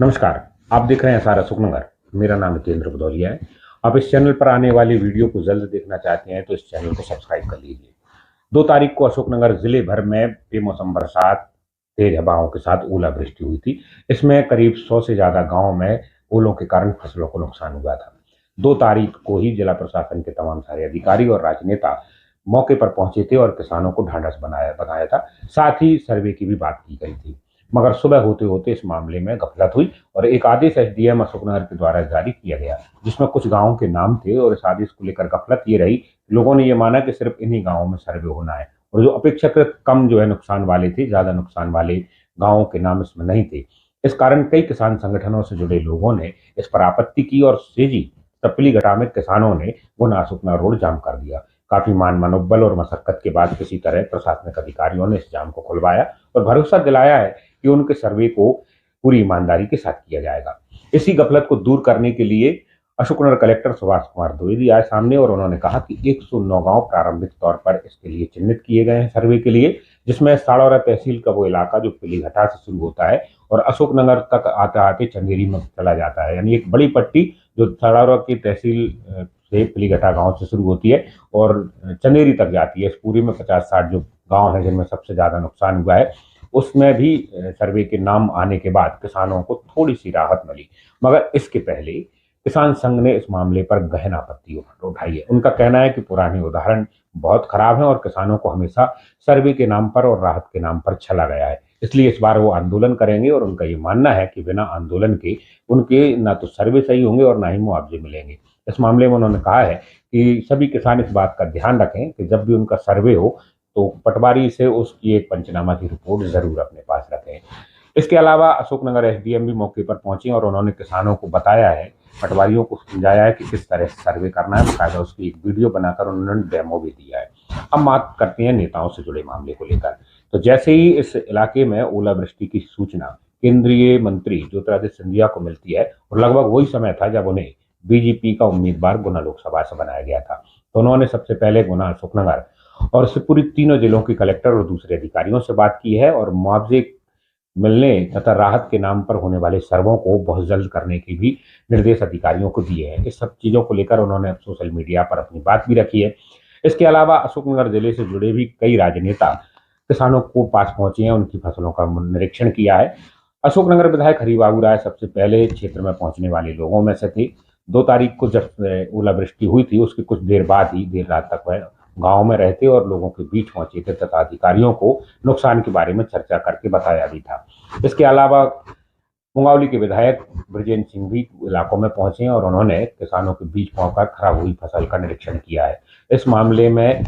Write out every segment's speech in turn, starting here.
नमस्कार। आप देख रहे हैं सारा सुखनगर। मेरा नाम हितेंद्र भदौरिया है। आप इस चैनल पर आने वाली वीडियो को जल्द देखना चाहते हैं तो इस चैनल को सब्सक्राइब कर लीजिए। 2 तारीख को अशोकनगर जिले भर में बेमौसम बरसात, तेज हवाओं के साथ ओलावृष्टि हुई थी। इसमें करीब 100 से ज्यादा गांवों में ओलों के कारण फसलों को नुकसान हुआ था। 2 तारीख को ही जिला प्रशासन के तमाम सारे अधिकारी और राजनेता मौके पर पहुंचे थे और किसानों को ढांढस बनाया था। साथ ही सर्वे की भी बात की गई थी, मगर सुबह होते होते इस मामले में गफलत हुई और एक आदेश एसडीएम अशोकनगर के द्वारा जारी किया गया, जिसमें कुछ गांवों के नाम थे और इस आदेश को लेकर गफलत ये रही। लोगों ने ये माना कि सिर्फ इन्हीं गांवों में सर्वे होना है और जो अपेक्षाकृत कम जो है नुकसान वाले थे, ज्यादा नुकसान वाले गांवों के नाम इसमें नहीं थे। इस कारण कई किसान संगठनों से जुड़े लोगों ने इस पर आपत्ति की और सेजी तपली घटा में किसानों ने गुना अशोकनगर रोड जाम कर दिया। काफी मान मनोबल और मशक्कत के बाद किसी तरह प्रशासनिक अधिकारियों ने इस जाम को खुलवाया और भरोसा दिलाया है कि उनके सर्वे को पूरी ईमानदारी के साथ किया जाएगा। इसी गफलत को दूर करने के लिए अशोकनगर कलेक्टर सुभाष कुमार द्विवेदी आए सामने और उन्होंने कहा कि 109 गांव प्रारंभिक तौर पर इसके लिए चिन्हित किए गए हैं सर्वे के लिए, जिसमें साड़ौरा तहसील का वो इलाका जो पिलीघटा से शुरू होता है और अशोकनगर तक आते आते चंदेरी में चला जाता है, यानी एक बड़ी पट्टी जो साड़ौरा की तहसील से पिलीघटा गांव से शुरू होती है और चंदेरी तक जाती है। इस पूरी में 50-60 जो गांव है जिनमें सबसे ज्यादा नुकसान हुआ है, उसमें भी सर्वे के नाम आने के बाद किसानों को थोड़ी सी राहत मिली। मगर इसके पहले किसान संघ ने इस मामले पर गहन आपत्ति उठाई है। उनका कहना है कि पुराने उदाहरण बहुत खराब हैं और किसानों को हमेशा सर्वे के नाम पर और राहत के नाम पर छला गया है, इसलिए इस बार वो आंदोलन करेंगे और उनका ये मानना है कि बिना आंदोलन के उनके ना तो सर्वे सही होंगे और ना ही मुआवजे मिलेंगे। इस मामले में उन्होंने कहा है कि सभी किसान इस बात का ध्यान रखें कि जब भी उनका सर्वे हो तो पटवारी से उसकी एक पंचनामा की रिपोर्ट जरूर अपने पास रखें। इसके अलावा अशोकनगर एसडीएम भी मौके पर पहुंचे और उन्होंने किसानों को बताया है, पटवारियों को समझाया है कि किस तरह से सर्वे करना है। बाकायदा उसकी एक वीडियो बनाकर उन्होंने डेमो भी दिया है। हम बात करते हैं नेताओं से जुड़े मामले को लेकर। तो जैसे ही इस इलाके में ओलावृष्टि की सूचना केंद्रीय मंत्री ज्योतिरादित्य सिंधिया को मिलती है और लगभग वही समय था जब उन्हें बीजेपी का उम्मीदवार गुना लोकसभा से बनाया गया था, तो उन्होंने सबसे पहले गुना, अशोकनगर और शिवपुरी तीनों जिलों के कलेक्टर और दूसरे अधिकारियों से बात की है और मुआवजे मिलने तथा राहत के नाम पर होने वाले सर्वों को बहुत जल्द करने की भी निर्देश अधिकारियों को दिए हैं। इस सब चीजों को लेकर उन्होंने सोशल मीडिया पर अपनी बात भी रखी है। इसके अलावा अशोकनगर जिले से जुड़े भी कई राजनेता किसानों को पास पहुंचे हैं, उनकी फसलों का निरीक्षण किया है। अशोकनगर विधायक हरिबाबू राय सबसे पहले क्षेत्र में पहुंचने वाले लोगों में से थे। 2 तारीख को जब ओलावृष्टि हुई थी उसके कुछ देर बाद ही देर रात तक वह गांव में रहते और लोगों के बीच पहुंचे थे तथा अधिकारियों को नुकसान के बारे में चर्चा करके बताया भी था। इसके अलावा मुंगावली के विधायक ब्रजेंद्र सिंह भी इलाकों में पहुंचे और उन्होंने किसानों के बीच पहुंचकर खराब हुई फसल का निरीक्षण किया है। इस मामले में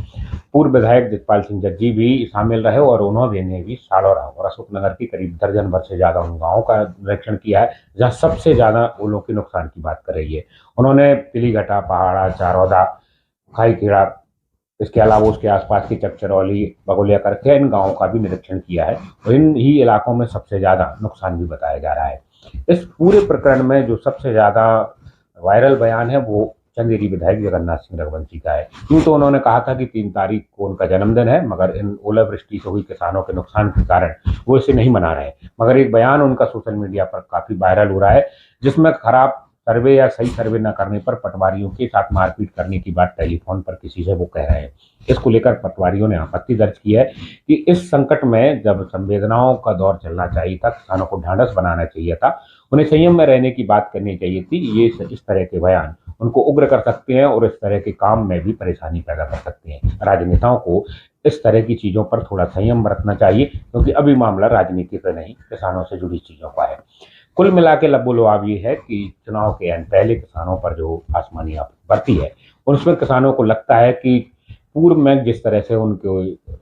पूर्व विधायक जगपाल सिंह जज्जी भी शामिल रहे और उन्होंने भी साड़ौरा और अशोकनगर की करीब दर्जन भर से ज्यादा उन गांवों का निरीक्षण किया है जहां सबसे ज्यादा ओलों के नुकसान की बात कर रही है। उन्होंने पिलीघटा, पहाड़ा, चारौदा, खाईखेड़ा, इसके अलावा उसके आसपास की चकचरौली, बगोलिया करके इन गांवों का भी निरीक्षण किया है और इन ही इलाकों में सबसे ज्यादा नुकसान भी बताया जा रहा है। इस पूरे प्रकरण में जो सबसे ज्यादा वायरल बयान है वो चंदेरी विधायक जगन्नाथ सिंह रघुवंशी का है। यूं तो उन्होंने कहा था कि 3 तारीख को उनका जन्मदिन है, मगर इन ओलावृष्टि से हुई किसानों के नुकसान के कारण वो इसे नहीं मना रहे हैं। मगर एक बयान उनका सोशल मीडिया पर काफी वायरल हो रहा है जिसमें खराब सर्वे या सही सर्वे न करने पर पटवारियों के साथ मारपीट करने की बात टेलीफोन पर किसी से वो कह रहे हैं। इसको लेकर पटवारियों ने आपत्ति दर्ज की है कि इस संकट में जब संवेदनाओं का दौर चलना चाहिए था, किसानों को ढांढस बनाना चाहिए था, उन्हें संयम में रहने की बात करनी चाहिए थी। ये इस तरह के बयान उनको उग्र कर सकते हैं और इस तरह के काम में भी परेशानी पैदा कर सकते हैं। राजनेताओं को इस तरह की चीजों पर थोड़ा संयम बरतना चाहिए क्योंकि अभी मामला राजनीति पर नहीं, किसानों से जुड़ी चीजों का है। कुल मिला के लबोलुआब ये है कि चुनाव के पहले किसानों पर जो आसमानी आफत बरती है उसमें किसानों को लगता है कि पूर्व में जिस तरह से उनके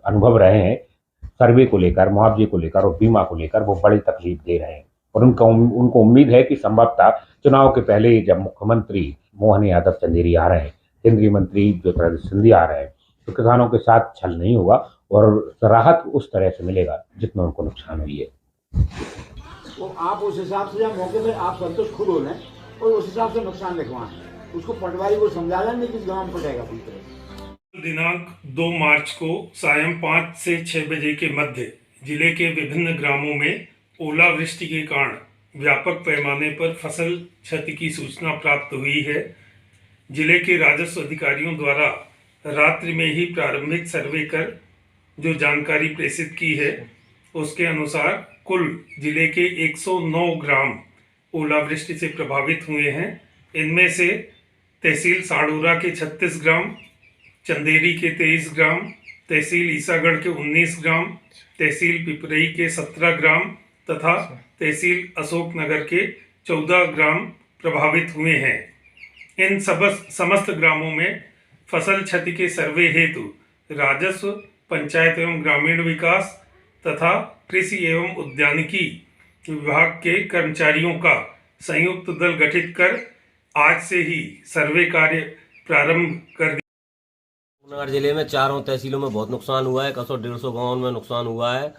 अनुभव रहे हैं सर्वे को लेकर, मुआवजे को लेकर और बीमा को लेकर, वो बड़ी तकलीफ दे रहे हैं और उनको उम्मीद है कि संभवतः चुनाव के पहले जब मुख्यमंत्री मोहन यादव चंदेरी आ रहे हैं, केंद्रीय मंत्री ज्योतिरादित्य सिंधिया आ रहे हैं, तो किसानों के साथ छल नहीं होगा और राहत उस तरह से मिलेगा जितना उनको नुकसान हुई है। तो आप उस हिसाब से जब मौके में आप संतुष्ट खुद हो लें और उस हिसाब से नुकसान लिखवाएं, उसको पटवारी को समझा लें किस गांव में पड़ेगा पूरी तरह। दिनांक 2 मार्च को सायं 5 से 6 बजे के मध्य जिले के विभिन्न ग्रामों में ओलावृष्टि के कारण व्यापक पैमाने पर फसल क्षति की सूचना प्राप्त हुई है। जिले के राजस्व अधिकारियों द्वारा रात्रि में ही प्रारंभिक सर्वे कर जो जानकारी प्रेषित की है, उसके अनुसार कुल जिले के 109 ग्राम ओलावृष्टि से प्रभावित हुए हैं। इनमें से तहसील साड़ूरा के 36 ग्राम, चंदेरी के 23 ग्राम, तहसील ईसागढ़ के 19 ग्राम, तहसील पिपरई के 17 ग्राम तथा तहसील अशोकनगर के 14 ग्राम प्रभावित हुए हैं। इन समस्त ग्रामों में फसल क्षति के सर्वे हेतु राजस्व, पंचायत एवं ग्रामीण विकास तथा कृषि एवं उद्यानिकी विभाग के कर्मचारियों का संयुक्त दल गठित कर आज से ही सर्वे कार्य प्रारंभ कर दिया। अशोकनगर जिले में चारों तहसीलों में बहुत नुकसान हुआ है। 150 गांवों में नुकसान हुआ है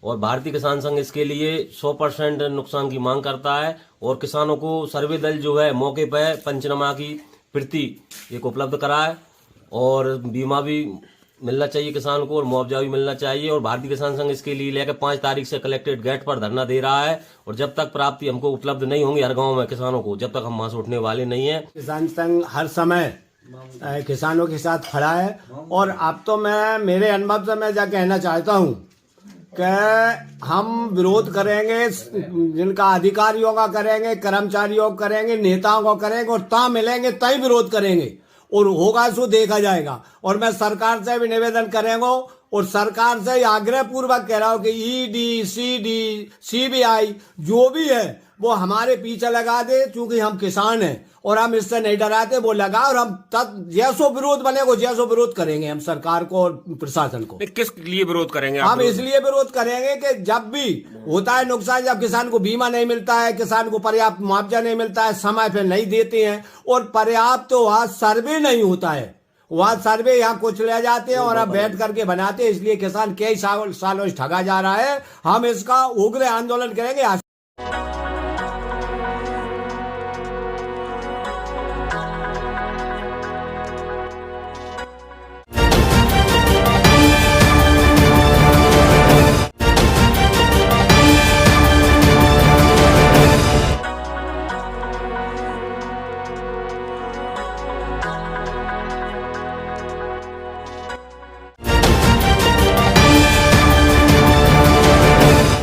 और भारतीय किसान संघ इसके लिए 100% नुकसान की मांग करता है और किसानों को सर्वे दल जो है मौके पर पंचनामा की प्रति एक उपलब्ध कराए और बीमा भी मिलना चाहिए किसान को और मुआवजा भी मिलना चाहिए। और भारतीय किसान संघ इसके लिए लेकर 5 तारीख से कलेक्ट्रेट गेट पर धरना दे रहा है और जब तक प्राप्ति हमको उपलब्ध नहीं होंगी हर गाँव में किसानों को, जब तक हम वहां से उठने वाले नहीं है। किसान संघ हर समय किसानों के साथ खड़ा है और अब तो मैं मेरे अनुभव से मैं क्या कहना चाहता हूँ कि हम विरोध करेंगे, जिनका अधिकारियों का करेंगे, कर्मचारियों का करेंगे, नेताओं को करेंगे और ता मिलेंगे तभी विरोध करेंगे और होगा सो देखा जाएगा। और मैं सरकार से भी निवेदन करेंगे और सरकार से आग्रह पूर्वक कह रहा हूँ कि ईडी, सीडी, सीबीआई जो भी है वो हमारे पीछे लगा दे, क्योंकि हम किसान हैं और हम इससे नहीं डराते, वो लगा और हम जैसो विरोध बनेगा जैसो विरोध करेंगे हम सरकार को और प्रशासन को। किस लिए विरोध करेंगे हम इसलिए विरोध करेंगे कि जब भी होता है नुकसान, जब किसान को बीमा नहीं मिलता है, किसान को पर्याप्त मुआवजा नहीं मिलता है, समय पे नहीं देते हैं और पर्याप्त तो वहाँ सर्वे नहीं होता है, वहाँ सर्वे यहाँ कुछ ले जाते हैं और अब बैठ करके बनाते हैं। इसलिए किसान कई सालों से ठगा जा रहा है। हम इसका उग्र आंदोलन करेंगे।